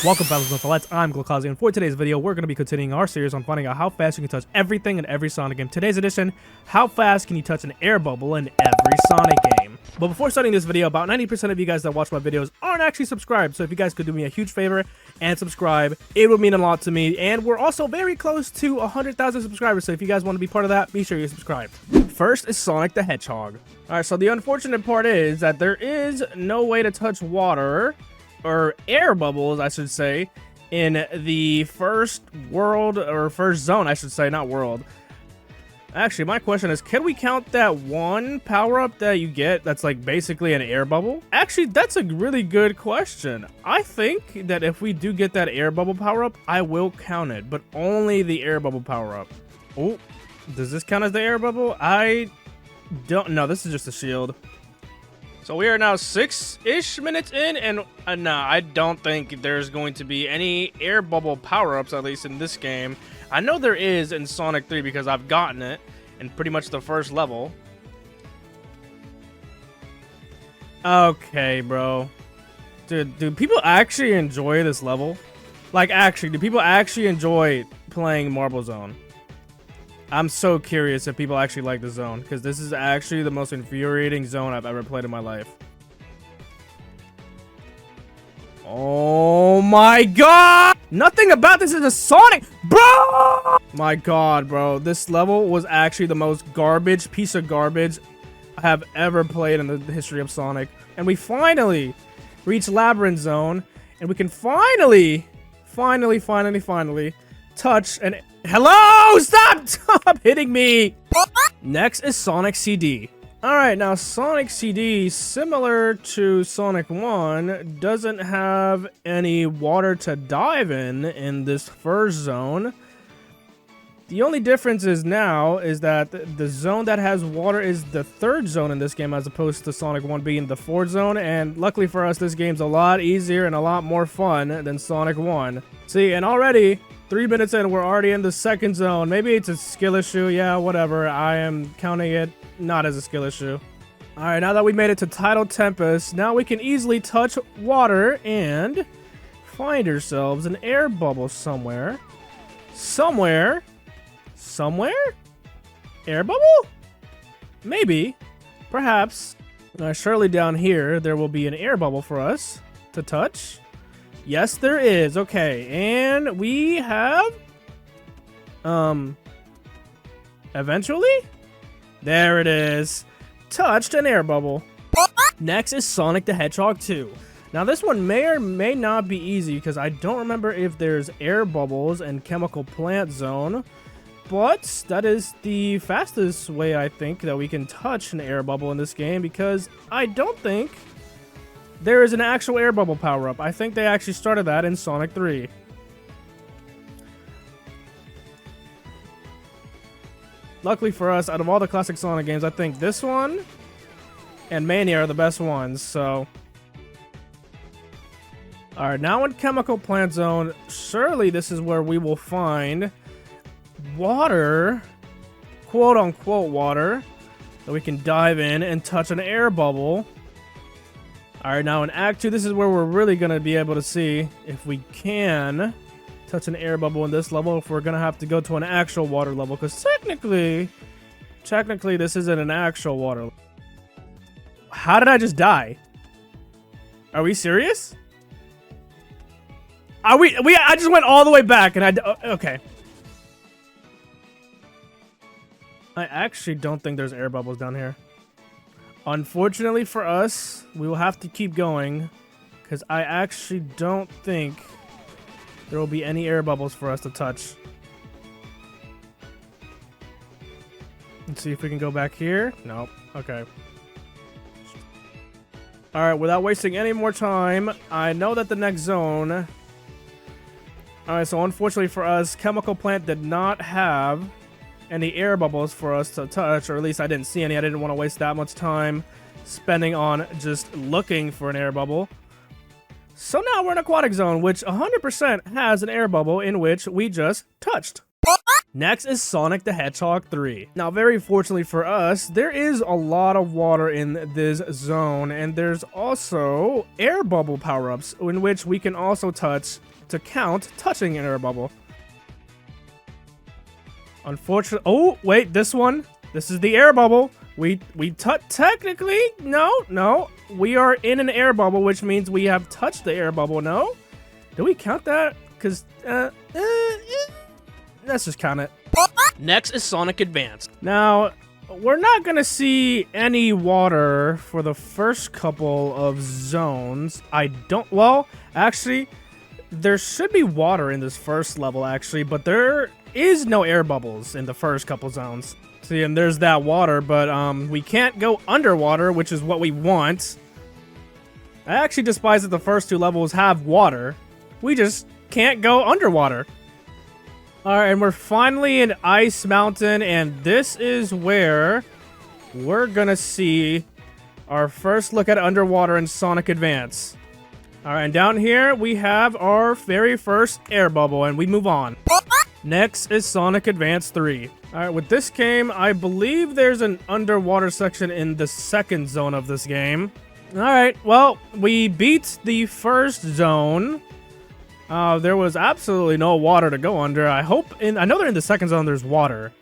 Welcome back to Let's. I'm Glockazi, and for today's video, we're going to be continuing our series on finding out how fast you can touch everything in every Sonic game. Today's edition, how fast can you touch an air bubble in every Sonic game? But before starting this video, about 90% of you guys that watch my videos aren't actually subscribed, so if you guys could do me a huge favor and subscribe, it would mean a lot to me. And we're also very close to 100,000 subscribers, so if you guys want to be part of that, be sure you're subscribed. First is Sonic the Hedgehog. Alright, so the unfortunate part is that there is no way to touch water, or air bubbles, I should say, in the first world, or first zone, I should say, not world. Actually, my question is, can we count that one power-up that you get that's like basically an air bubble? Actually, that's a really good question. I think that if we do get that air bubble power-up, I will count it, but only the air bubble power-up. Oh, does this count as the air bubble? I don't know. This is just a shield. So we are now 6-ish minutes in, and nah, I don't think there's going to be any air bubble power-ups, at least in this game. I know there is in Sonic 3 because I've gotten it in pretty much the first level. Okay, bro. Dude, do people actually enjoy this level? Like, actually, do people actually enjoy playing Marble Zone? I'm so curious if people actually like the zone, because this is actually the most infuriating zone I've ever played in my life. Oh my god! Nothing about this is a Sonic, bro! My god, bro. This level was actually the most garbage piece of garbage I have ever played in the history of Sonic. And we finally reached Labyrinth Zone, and we can finally touch an... Hello! Stop hitting me! Next is Sonic CD. Alright, now Sonic CD, similar to Sonic 1, doesn't have any water to dive in this first zone. The only difference is now is that the zone that has water is the third zone in this game, as opposed to Sonic 1 being the fourth zone. And luckily for us, this game's a lot easier and a lot more fun than Sonic 1. See, and already 3 minutes in, we're already in the second zone. Maybe it's a skill issue. Yeah, whatever. I am counting it not as a skill issue. Alright, now that we made it to Tidal Tempest, now we can easily touch water and find ourselves an air bubble somewhere. Somewhere? Air bubble? Maybe. Perhaps. Now, surely down here, there will be an air bubble for us to touch. Yes, there is. Okay, and we have... Eventually? There it is. Touched an air bubble. Next is Sonic the Hedgehog 2. Now, this one may or may not be easy, because I don't remember if there's air bubbles in Chemical Plant Zone. But that is the fastest way, I think, that we can touch an air bubble in this game, because I don't think there is an actual air bubble power-up. I think they actually started that in Sonic 3. Luckily for us, out of all the classic Sonic games, I think this one and Mania are the best ones, so... Alright, now in Chemical Plant Zone, surely this is where we will find water, quote-unquote water, that we can dive in and touch an air bubble. Alright, now in Act 2, this is where we're really going to be able to see if we can touch an air bubble in this level, if we're going to have to go to an actual water level, because technically, this isn't an actual water level. How did I just die? Are we serious? I just went all the way back, and okay. I actually don't think there's air bubbles down here. Unfortunately for us, we will have to keep going, because I actually don't think there will be any air bubbles for us to touch. Let's see if we can go back here. Nope. Okay. Alright, without wasting any more time, I know that the next zone... Alright, so unfortunately for us, Chemical Plant did not have any air bubbles for us to touch, or at least I didn't see any. I didn't want to waste that much time spending on just looking for an air bubble. So now we're in Aquatic Zone, which 100% has an air bubble in which we just touched. Next is Sonic the Hedgehog 3. Now, very fortunately for us, there is a lot of water in this zone, and there's also air bubble power-ups in which we can also touch to count touching an air bubble. Unfortunately, oh wait, this is the air bubble. We technically, no, we are in an air bubble, which means we have touched the air bubble. No, do we count that? Because let's just count it. Next is Sonic Advance. Now, we're not gonna see any water for the first couple of zones. Well, actually, there should be water in this first level, actually, but there is no air bubbles in the first couple zones. See, and there's that water, but we can't go underwater, which is what we want. I actually despise that the first two levels have water. We just can't go underwater. Alright, and we're finally in Ice Mountain, and this is where we're gonna see our first look at underwater in Sonic Advance. Alright, and down here we have our very first air bubble, and we move on. Next is Sonic Advance 3. Alright, with this game, I believe there's an underwater section in the second zone of this game. Alright, well, we beat the first zone. There was absolutely no water to go under. I know they're in the second zone there's water,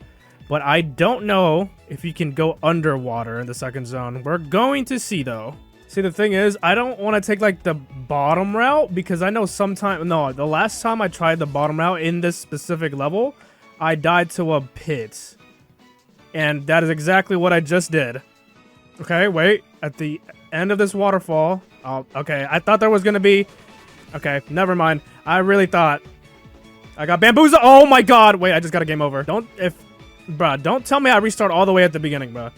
but I don't know if you can go underwater in the second zone. We're going to see, though. See, the thing is, I don't want to take, like, the bottom route, because I know the last time I tried the bottom route in this specific level, I died to a pit. And that is exactly what I just did. Okay, wait. At the end of this waterfall... Oh, okay. I thought there was going to be... Okay, never mind. I really thought... I got bamboozled. Oh my god. Wait, I just got a game over. Bruh, don't tell me I restart all the way at the beginning, bruh.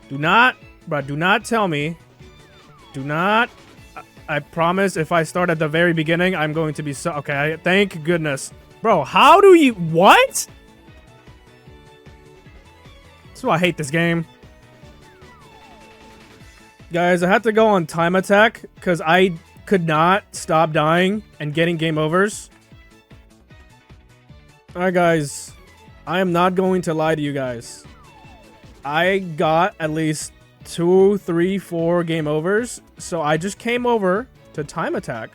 Do not tell me. Do not... I promise if I start at the very beginning, I'm going to be so... Okay, thank goodness. Bro, how do you... What? That's why I hate this game. Guys, I had to go on time attack because I could not stop dying and getting game overs. Alright, guys. I am not going to lie to you guys. I got at least 2, 3, 4 game overs, so I just came over to time attack.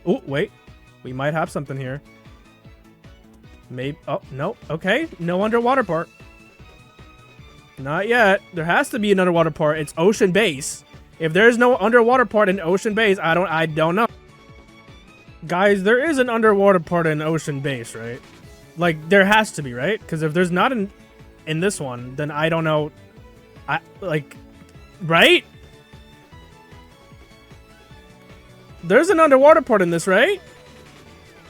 Oh, wait. We might have something here. Maybe. Oh, no. Okay. No underwater part. Not yet. There has to be an underwater part. It's Ocean Base. If there's no underwater part in Ocean Base, I don't know. Guys, there is an underwater part in Ocean Base, right? Like, there has to be, right? Because if there's not in this one, then I don't know. Right? There's an underwater part in this, right?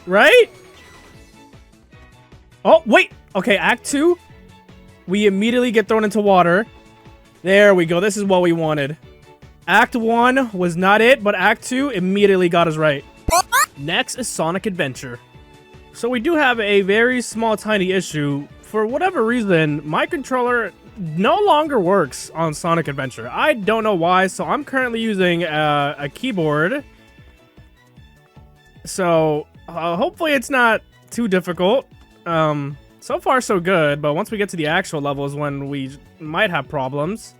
Right? Oh, wait. Okay, Act 2. We immediately get thrown into water. There we go. This is what we wanted. Act 1 was not it, but Act 2 immediately got us right. Next is Sonic Adventure. So we do have a very small, tiny issue. For whatever reason, my controller no longer works on Sonic Adventure. I don't know why, so I'm currently using a keyboard. So hopefully it's not too difficult. So far so good, but once we get to the actual levels when we might have problems.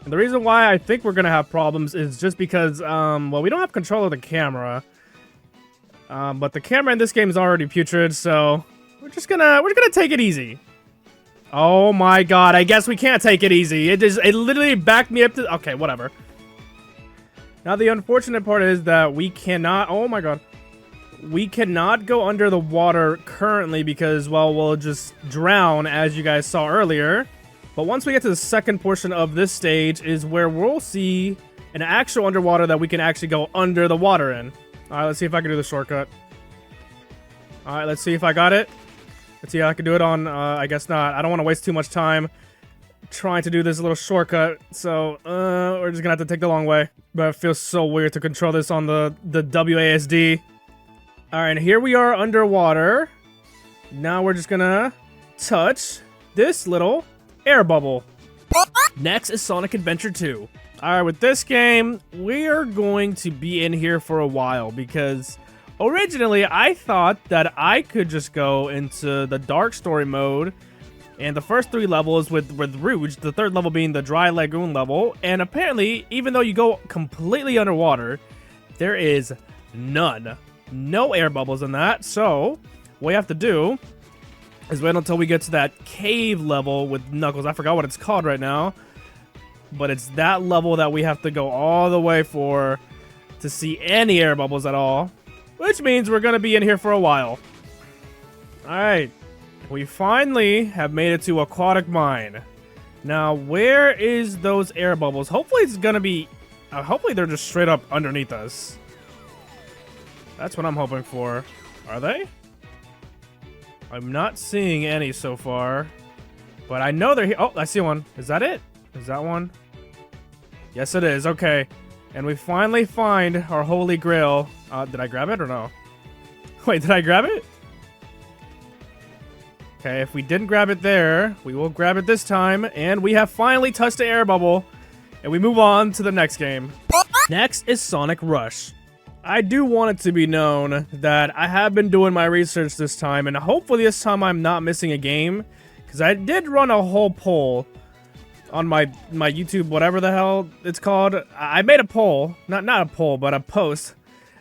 And the reason why I think we're gonna have problems is just because, well, we don't have control of the camera. But the camera in this game is already putrid, so we're gonna take it easy. Oh my god, I guess we can't take it easy. It literally backed me up to... Okay, whatever. Now, the unfortunate part is that we cannot... Oh my god. We cannot go under the water currently because, well, we'll just drown, as you guys saw earlier. But once we get to the second portion of this stage is where we'll see an actual underwater that we can actually go under the water in. Alright, let's see if I can do the shortcut. Alright, let's see if I got it. Let's see how I can do it on, I guess not. I don't want to waste too much time trying to do this little shortcut. So, we're just gonna have to take the long way. But it feels so weird to control this on the WASD. Alright, and here we are underwater. Now we're just gonna touch this little air bubble. Next is Sonic Adventure 2. Alright, with this game, we are going to be in here for a while because originally I thought that I could just go into the dark story mode And the first 3 levels with Rouge, the 3rd level being the Dry Lagoon level. And apparently, even though you go completely underwater, there is no air bubbles in that. So, what we have to do is wait until we get to that cave level with Knuckles. I forgot what it's called right now. But it's that level that we have to go all the way for to see any air bubbles at all. Which means we're going to be in here for a while. Alright. We finally have made it to Aquatic Mine. Now, where is those air bubbles? Hopefully it's gonna be... hopefully they're just straight up underneath us. That's what I'm hoping for. Are they? I'm not seeing any so far. But I know they're here. Oh, I see one. Is that it? Is that one? Yes, it is. Okay. And we finally find our holy grail. Did I grab it or no? Wait, did I grab it? Okay, if we didn't grab it there, we will grab it this time. And we have finally touched the air bubble. And we move on to the next game. Next is Sonic Rush. I do want it to be known that I have been doing my research this time. And hopefully this time I'm not missing a game. Because I did run a whole poll on my YouTube, whatever the hell it's called. I made a poll. Not a poll, but a post.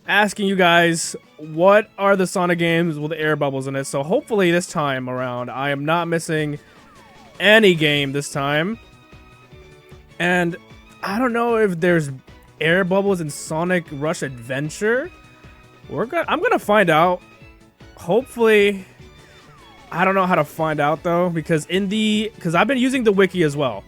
Asking you guys, what are the Sonic games with air bubbles in it? So hopefully this time around, I am not missing any game this time. And I don't know if there's air bubbles in Sonic Rush Adventure. I'm gonna find out. Hopefully, I don't know how to find out though, because I've been using the wiki as well.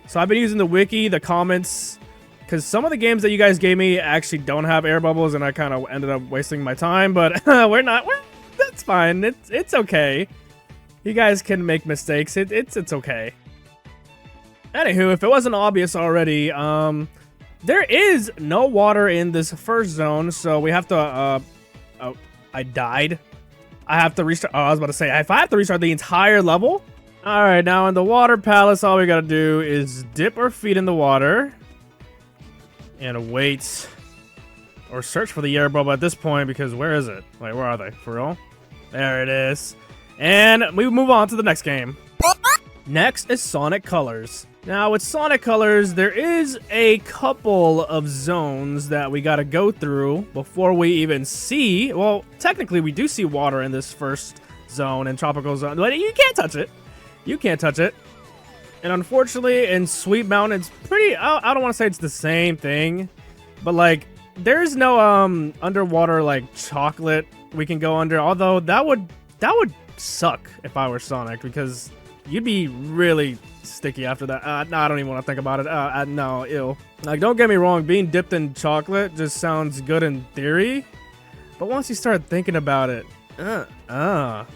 So I've been using the wiki, the comments. Because some of the games that you guys gave me actually don't have air bubbles, and I kind of ended up wasting my time. But that's fine. It's okay. You guys can make mistakes. It's okay. Anywho, if it wasn't obvious already, there is no water in this first zone, so we have to. I died. I have to restart. Oh, I was about to say, if I have to restart the entire level. All right, now in the water palace, all we gotta do is dip our feet in the water. And wait. Or search for the air bubble at this point, because where is it? Wait, where are they? For real? There it is. And we move on to the next game. Next is Sonic Colors. Now, with Sonic Colors, there is a couple of zones that we gotta go through before we even see... Well, technically, we do see water in this first zone, in Tropical Zone. But you can't touch it. You can't touch it. And unfortunately, in Sweet Mountain, it's pretty... I don't want to say it's the same thing. But, like, there's no underwater, like, chocolate we can go under. Although, that would suck if I were Sonic. Because you'd be really sticky after that. No, I don't even want to think about it. No, ew. Like, don't get me wrong. Being dipped in chocolate just sounds good in theory. But once you start thinking about it... Alright,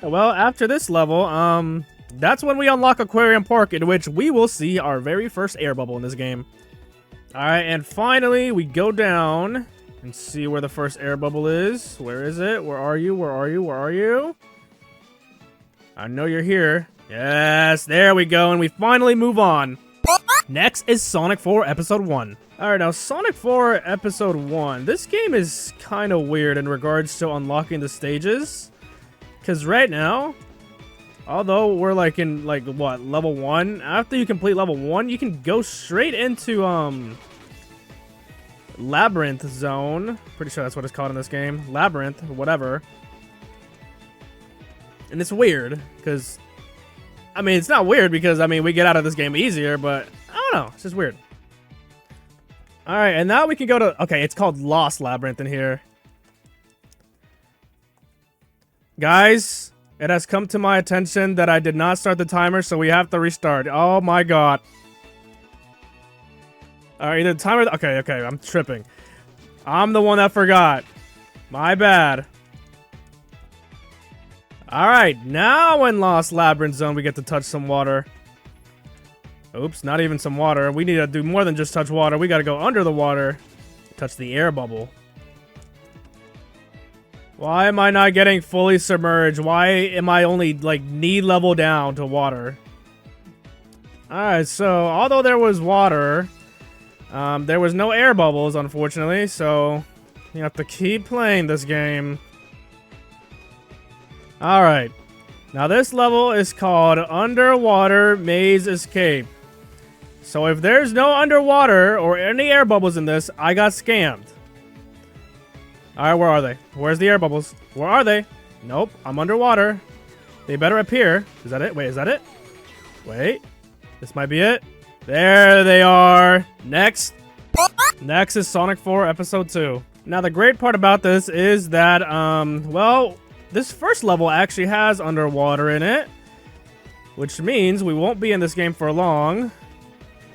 well, after this level, that's when we unlock Aquarium Park, in which we will see our very first air bubble in this game. Alright, and finally, we go down and see where the first air bubble is. Where is it? Where are you? Where are you? Where are you? I know you're here. Yes, there we go, and we finally move on. Next is Sonic 4 Episode 1. Alright, now Sonic 4 Episode 1. This game is kind of weird in regards to unlocking the stages. Because right now... Although we're like in like what, level 1? After you complete level 1, you can go straight into Labyrinth Zone. Pretty sure that's what it's called in this game. Labyrinth, whatever. And it's weird because I mean, it's not weird because I mean, we get out of this game easier, but I don't know, it's just weird. All right, and now we can go to okay, it's called Lost Labyrinth in here. Guys, it has come to my attention that I did not start the timer, so we have to restart. Oh my god. Alright, either the timer... Okay, I'm tripping. I'm the one that forgot. My bad. Alright, now in Lost Labyrinth Zone, we get to touch some water. Oops, not even some water. We need to do more than just touch water. We gotta go under the water. Touch the air bubble. Why am I not getting fully submerged? Why am I only, like, knee level down to water? Alright, so, although there was water, there was no air bubbles, unfortunately, so you have to keep playing this game. Alright. Now this level is called Underwater Maze Escape. So if there's no underwater or any air bubbles in this, I got scammed. Alright, where are they? Where's the air bubbles? Where are they? Nope, I'm underwater. They better appear. Is that it? Wait, is that it? Wait. This might be it. There they are. Next. Next is Sonic 4 Episode 2. Now the great part about this is that, well, this first level actually has underwater in it. Which means we won't be in this game for long.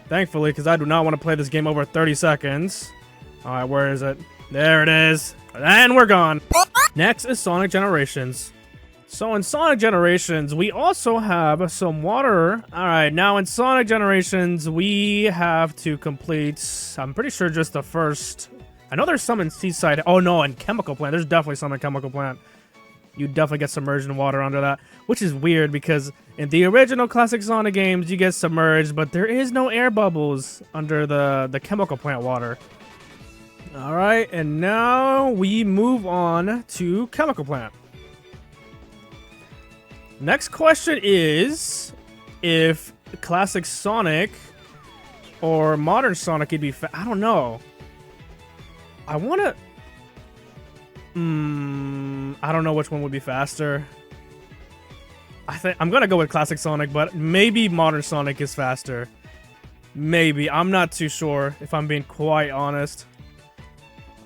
Thankfully, because I do not want to play this game over 30 seconds. Alright, where is it? There it is. And we're gone. Next is Sonic Generations. So in Sonic Generations, we also have some water. Alright, now in Sonic Generations, we have to complete, I'm pretty sure just the first. I know there's some in Seaside. Oh no, in Chemical Plant. There's definitely some in Chemical Plant. You definitely get submerged in water under that. Which is weird because in the original classic Sonic games, you get submerged, but there is no air bubbles under the Chemical Plant water. Alright, and now we move on to Chemical Plant. Next question is if classic Sonic or modern Sonic could be I don't know. I want to... I don't know which one would be faster. I think I'm going to go with classic Sonic, but maybe modern Sonic is faster. Maybe. I'm not too sure, if I'm being quite honest.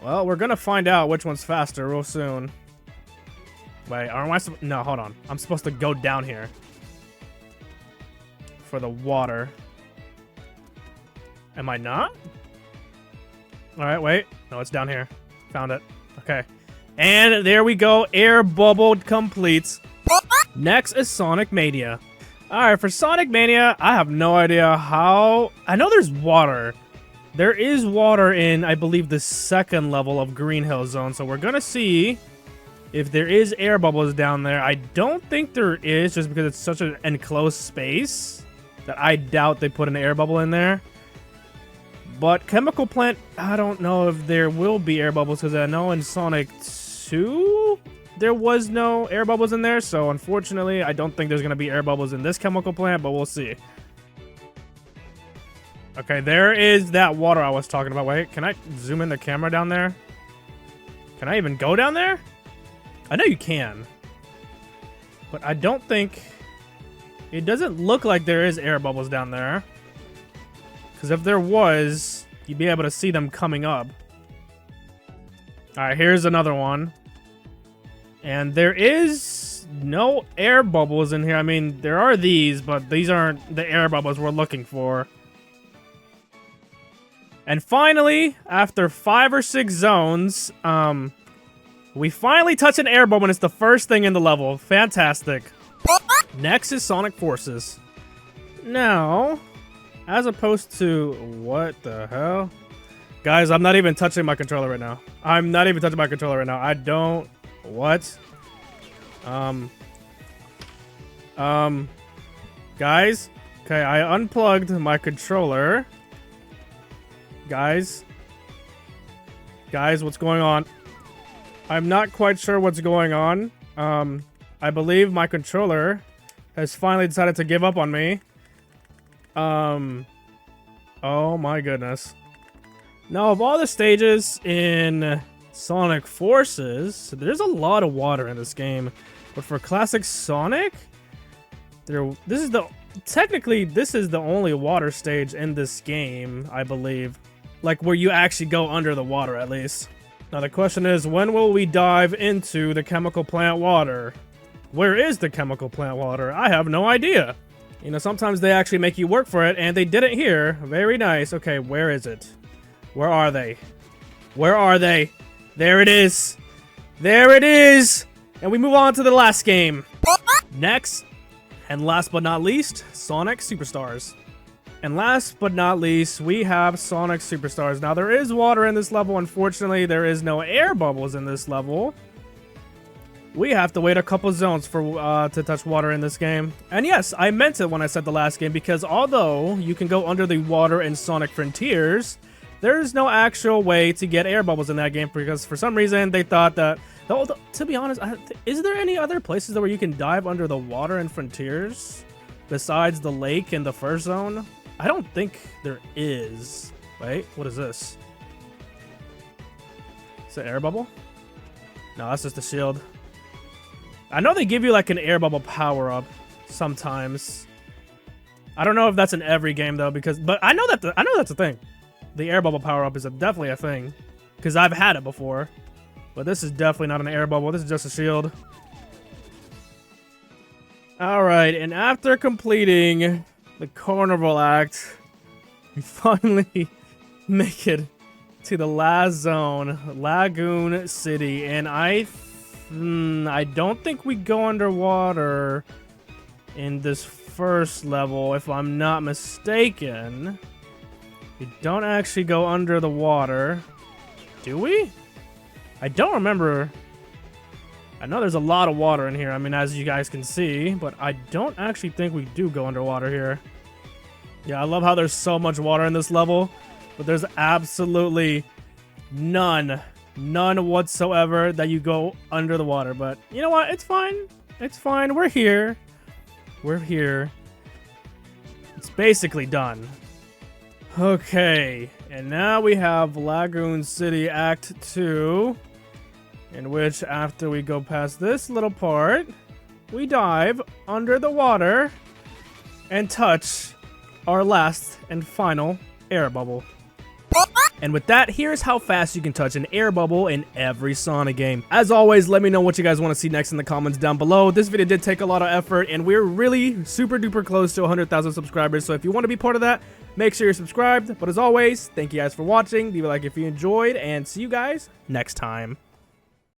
Well, we're gonna find out which one's faster real soon. Wait, aren't I no, hold on. I'm supposed to go down here. For the water. Am I not? Alright, wait. No, it's down here. Found it. Okay. And there we go. Air bubble complete. Next is Sonic Mania. Alright, for Sonic Mania, I have no idea how... I know there's water. There is water in, I believe, the second level of Green Hill Zone, so we're gonna see if there is air bubbles down there. I don't think there is, just because it's such an enclosed space that I doubt they put an air bubble in there. But Chemical Plant, I don't know if there will be air bubbles, because I know in Sonic 2 there was no air bubbles in there, so unfortunately I don't think there's gonna be air bubbles in this Chemical Plant, but we'll see. Okay, there is that water I was talking about. Wait, can I zoom in the camera down there? Can I even go down there? I know you can. But I don't think... It doesn't look like there is air bubbles down there. Because if there was, you'd be able to see them coming up. Alright, here's another one. And there is no air bubbles in here. I mean, there are these, but these aren't the air bubbles we're looking for. And finally, after 5 or 6 zones, we finally touch an air bubble and it's the first thing in the level. Fantastic. Next is Sonic Forces. Now, as opposed to... What the hell? Guys, I'm not even touching my controller right now. I'm not even touching my controller right now. I don't... What? Guys? Okay, I unplugged my controller. Guys, what's going on? I'm not quite sure what's going on. I believe my controller has finally decided to give up on me. Oh my goodness. Now, of all the stages in Sonic Forces, there's a lot of water in this game. But for classic Sonic, technically, this is the only water stage in this game, I believe. Like, where you actually go under the water, at least. Now, the question is, when will we dive into the Chemical Plant water? Where is the Chemical Plant water? I have no idea. You know, sometimes they actually make you work for it, and they did it here. Very nice. Okay, where is it? Where are they? Where are they? There it is. There it is. And we move on to the last game. Next, and last but not least, Sonic Superstars. And last but not least, we have Sonic Superstars. Now, there is water in this level. Unfortunately, there is no air bubbles in this level. We have to wait a couple zones for to touch water in this game. And yes, I meant it when I said the last game, because although you can go under the water in Sonic Frontiers, there's no actual way to get air bubbles in that game because for some reason they thought that. To be honest, is there any other places where you can dive under the water in Frontiers besides the lake and the first zone? I don't think there is. Wait, what is this? Is it air bubble? No, that's just a shield. I know they give you like an air bubble power up sometimes. I don't know if that's in every game though, but I know that's a thing. The air bubble power up is definitely a thing because I've had it before. But this is definitely not an air bubble. This is just a shield. All right, and after completing the Carnival Act, we finally make it to the last zone, Lagoon City, and I don't think we go underwater in this first level, if I'm not mistaken. We don't actually go under the water, do we? I don't remember. I know there's a lot of water in here, I mean, as you guys can see, but I don't actually think we do go underwater here. Yeah, I love how there's so much water in this level, but there's absolutely none whatsoever that you go under the water. But you know what? It's fine. It's fine. We're here. We're here. It's basically done. Okay, and now we have Lagoon City Act 2. In which, after we go past this little part, we dive under the water and touch our last and final air bubble. And with that, here's how fast you can touch an air bubble in every Sonic game. As always, let me know what you guys want to see next in the comments down below. This video did take a lot of effort, and we're really super duper close to 100,000 subscribers. So if you want to be part of that, make sure you're subscribed. But as always, thank you guys for watching. Leave a like if you enjoyed, and see you guys next time.